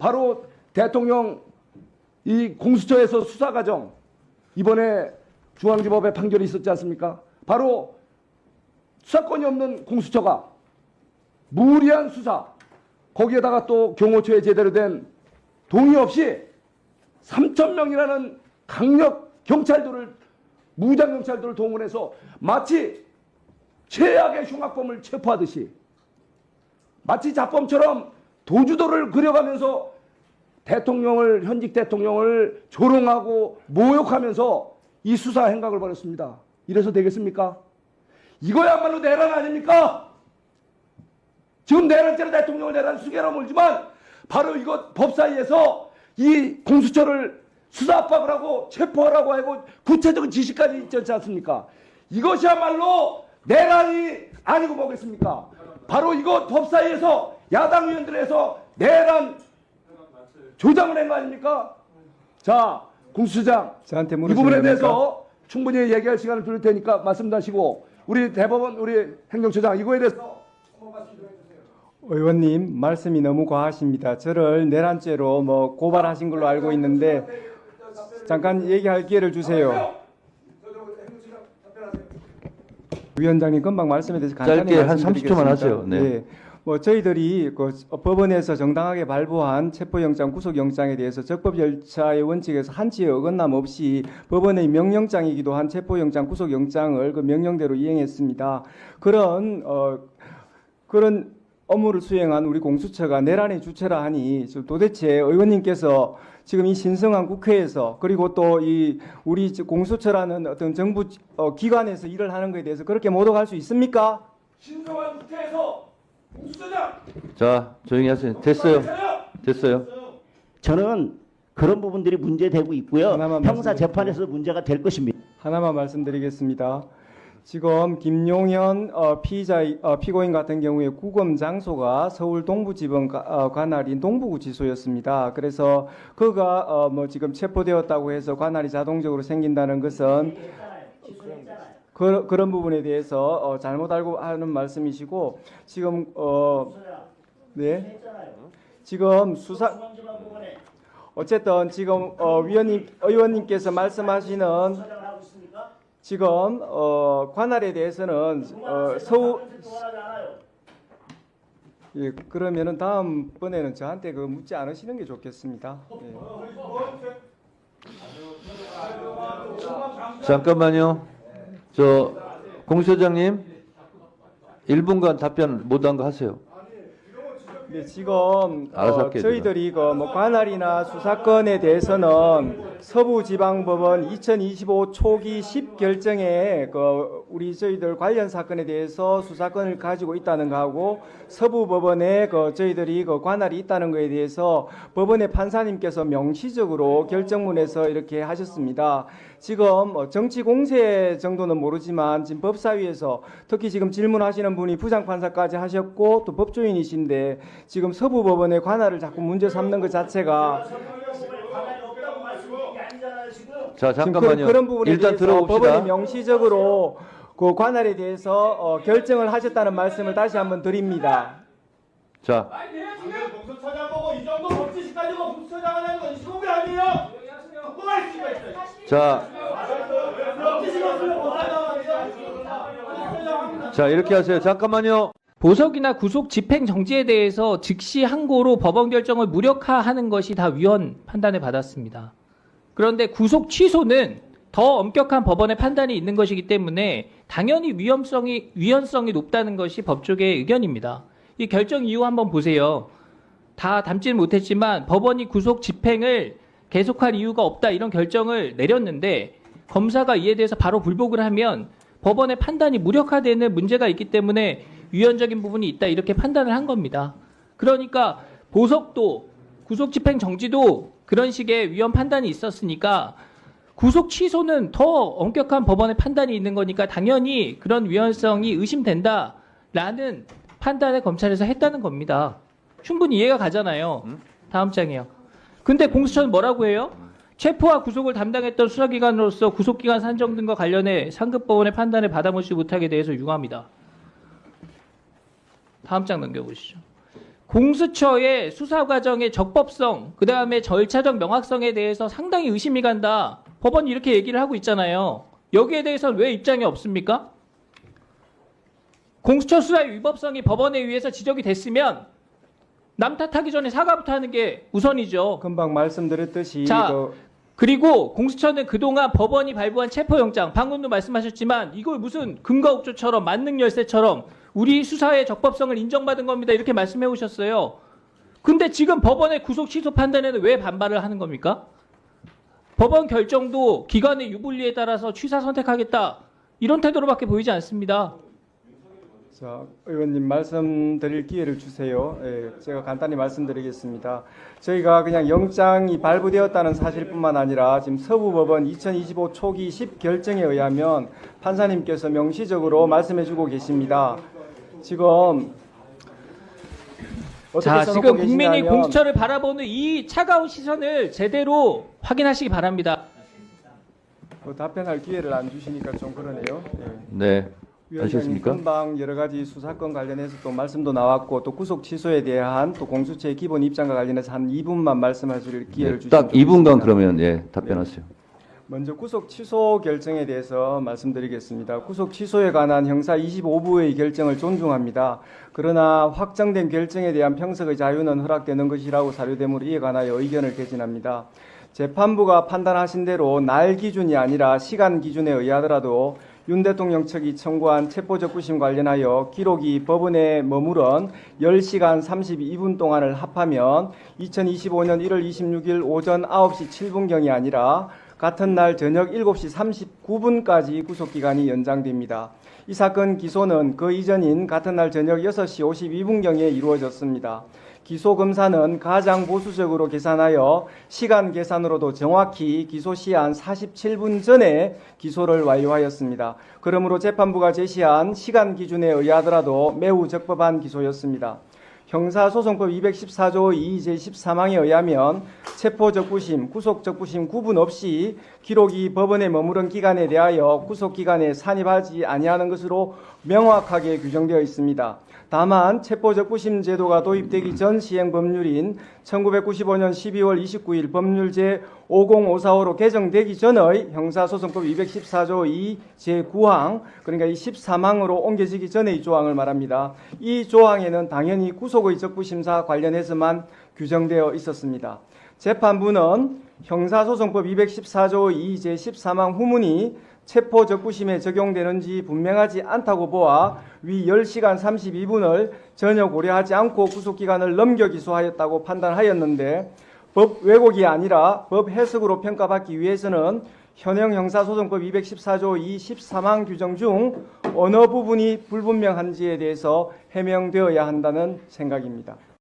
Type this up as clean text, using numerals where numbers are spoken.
바로 대통령 이 공수처에서 수사 과정, 이번에 중앙지법의 판결이 있었지 않습니까? 바로 수사권이 없는 공수처가 무리한 수사, 거기에다가 또 경호처에 제대로 된 동의 없이 3,000명이라는 강력 경찰들을, 무장 경찰들을 동원해서 마치 최악의 흉악범을 체포하듯이, 마치 자범처럼 도주도를 그려가면서 대통령을, 현직 대통령을 조롱하고 모욕하면서 이 수사 행각을 벌였습니다. 이래서 되겠습니까? 이거야말로 내란 아닙니까? 지금 내란죄로 대통령을 내란 수개로 몰지만 바로 이것 법사위에서 이 공수처를 수사 압박을 하고 체포하라고 하고 구체적인 지시까지 있지 않습니까? 이것이야말로 내란이 아니고 뭐겠습니까? 바로 이것 법사위에서 야당 의원들에서 내란 조장을 한 거 아닙니까? 자, 공수처장, 저한테 이 물으시는 부분에 겁니까? 대해서 충분히 얘기할 시간을 드릴 테니까 말씀하시고, 우리 대법원, 우리 행정처장 이거에 대해서 한번 말씀 좀 해주세요. 의원님 말씀이 너무 과하십니다. 저를 내란죄로 뭐 고발하신 걸로 알고 있는데 잠깐 얘기할 기회를 주세요. 위원장님 금방 말씀에 대해서 간단히 짧게 한 말씀드리겠습니다. 30초만 하세요. 네. 예. 뭐 저희들이 그 법원에서 정당하게 발부한 체포영장, 구속영장에 대해서 적법 절차의 원칙에서 한치의 어긋남 없이 법원의 명령장이기도 한 체포영장, 구속영장을 그 명령대로 이행했습니다. 그런 업무를 수행한 우리 공수처가 내란의 주체라 하니 도대체 의원님께서 지금 이 신성한 국회에서, 그리고 또 이 우리 공수처라는 어떤 정부 기관에서 일을 하는 것에 대해서 그렇게 모독할 수 있습니까? 신성한 국회에서 공수처장, 자, 조용히 하세요. 됐어요. 됐어요. 저는 그런 부분들이 문제되고 있고요. 하나만 형사 재판에서 문제가 될 것입니다. 하나만 말씀드리겠습니다. 지금 김용현 피고인 같은 경우에 구금 장소가 서울 동부지법 관할인 동부구치소였습니다. 그래서 그가 뭐 지금 체포되었다고 해서 관할이 자동적으로 생긴다는 것은 그런 부분에 대해서 잘못 알고 하는 말씀이시고, 지금 네, 지금 수사 어쨌든 지금 의원님께서 말씀하시는 지금 관할에 대해서는 예, 그러면은 다음번에는 저한테 그 묻지 않으시는 게 좋겠습니다. 예. 잠깐만요. 저 공수처장님 1분간 답변 못한 거 하세요. 네, 지금 알아서 할게요, 저희들이 뭐 관할이나 수사권에 대해서는 서부지방법원 2025 초기 10결정에 우리 저희들 관련 사건에 대해서 수사권을 가지고 있다는 거하고, 서부법원에 저희들이 관할이 있다는 것에 대해서 법원의 판사님께서 명시적으로 결정문에서 이렇게 하셨습니다. 지금 정치 공세 정도는 모르지만 지금 법사위에서 특히 지금 질문하시는 분이 부장판사까지 하셨고 또 법조인이신데, 지금 서부법원의 관할을 자꾸 문제 삼는 것 자체가 자, 잠깐만요. 그런 부분에 일단 대해서 들어봅시다. 법원이 명시적으로 그 관할에 대해서 결정을 하셨다는 말씀을 다시 한번 드립니다. 자, 공수처장 보고 이 정도 법지식 가지고 공수처장 하는 건 시공비 아니에요? 궁금할 수가 있어요. 자, 법지식 없으면 자, 이렇게 하세요. 잠깐만요. 보석이나 구속 집행 정지에 대해서 즉시 항고로 법원 결정을 무력화하는 것이 다 위헌 판단을 받았습니다. 그런데 구속 취소는 더 엄격한 법원의 판단이 있는 것이기 때문에 당연히 위헌성이 높다는 것이 법조계의 의견입니다. 이 결정 이유 한번 보세요. 다 담지는 못했지만 법원이 구속 집행을 계속할 이유가 없다, 이런 결정을 내렸는데 검사가 이에 대해서 바로 불복을 하면 법원의 판단이 무력화되는 문제가 있기 때문에 위헌적인 부분이 있다, 이렇게 판단을 한 겁니다. 그러니까 보석도 구속 집행 정지도 그런 식의 위헌 판단이 있었으니까 구속 취소는 더 엄격한 법원의 판단이 있는 거니까 당연히 그런 위헌성이 의심된다라는 판단을 검찰에서 했다는 겁니다. 충분히 이해가 가잖아요. 다음 장이요. 근데 공수처는 뭐라고 해요? 체포와 구속을 담당했던 수사기관으로서 구속기간 산정 등과 관련해 상급법원의 판단을 받아보지 못하게 대해서 유감이다. 다음 장 넘겨보시죠. 공수처의 수사 과정의 적법성, 그 다음에 절차적 명확성에 대해서 상당히 의심이 간다. 법원이 이렇게 얘기를 하고 있잖아요. 여기에 대해서는 왜 입장이 없습니까? 공수처 수사의 위법성이 법원에 의해서 지적이 됐으면 남 탓하기 전에 사과부터 하는 게 우선이죠. 금방 말씀드렸듯이 자, 그리고 공수처는 그동안 법원이 발부한 체포영장, 방금도 말씀하셨지만 이걸 무슨 금가옥조처럼 만능열쇠처럼 우리 수사의 적법성을 인정받은 겁니다. 이렇게 말씀해 오셨어요. 근데 지금 법원의 구속 취소 판단에는 왜 반발을 하는 겁니까? 법원 결정도 기관의 유불리에 따라서 취사 선택하겠다. 이런 태도로밖에 보이지 않습니다. 자, 의원님 말씀드릴 기회를 주세요. 예, 제가 간단히 말씀드리겠습니다. 저희가 그냥 영장이 발부되었다는 사실뿐만 아니라 지금 서부법원 2025 초기 10결정에 의하면 판사님께서 명시적으로 말씀해주고 계십니다. 지금 어떻게 자, 써놓고 지금 국민이 계시냐면 공수처를 바라보는 이 차가운 시선을 제대로 확인하시기 바랍니다. 답변할 기회를 안 주시니까 좀 그러네요. 예. 네. 위원장님 아셨습니까? 금방 여러 가지 수사권 관련해서 또 말씀도 나왔고 또 구속 취소에 대한 또 공수처의 기본 입장과 관련해서 한 2분만 말씀하실 기회를 주시면 딱 2분간 좋겠습니다. 그러면 예, 답변하세요. 먼저 구속 취소 결정에 대해서 말씀드리겠습니다. 구속 취소에 관한 형사 25부의 결정을 존중합니다. 그러나 확정된 결정에 대한 평석의 자유는 허락되는 것이라고 사료되므로 이에 관하여 의견을 개진합니다. 재판부가 판단하신 대로 날 기준이 아니라 시간 기준에 의하더라도 윤 대통령 측이 청구한 체포적부심 관련하여 기록이 법원에 머무른 10시간 32분 동안을 합하면 2025년 1월 26일 오전 9시 7분경이 아니라 같은 날 저녁 7시 39분까지 구속기간이 연장됩니다. 이 사건 기소는 그 이전인 같은 날 저녁 6시 52분경에 이루어졌습니다. 기소 검사는 가장 보수적으로 계산하여 시간 계산으로도 정확히 기소 시한 47분 전에 기소를 완료하였습니다. 그러므로 재판부가 제시한 시간 기준에 의하더라도 매우 적법한 기소였습니다. 형사소송법 214조 2 제13항에 의하면 체포적부심, 구속적부심 구분 없이 기록이 법원에 머무른 기간에 대하여 구속기간에 산입하지 아니하는 것으로 명확하게 규정되어 있습니다. 다만 체포적부심 제도가 도입되기 전 시행 법률인 1995년 12월 29일 법률 제50545로 개정되기 전의 형사소송법 214조 2 제9항 그러니까 이 13항으로 옮겨지기 전의 이 조항을 말합니다. 이 조항에는 당연히 구속의 적부심사 관련해서만 규정되어 있었습니다. 재판부는 형사소송법 214조 2 제13항 후문이 체포적부심에 적용되는지 분명하지 않다고 보아 위 10시간 32분을 전혀 고려하지 않고 구속기간을 넘겨 기소하였다고 판단하였는데 법 왜곡이 아니라 법 해석으로 평가받기 위해서는 현행 형사소송법 214조 2 13항 규정 중 어느 부분이 불분명한지에 대해서 해명되어야 한다는 생각입니다.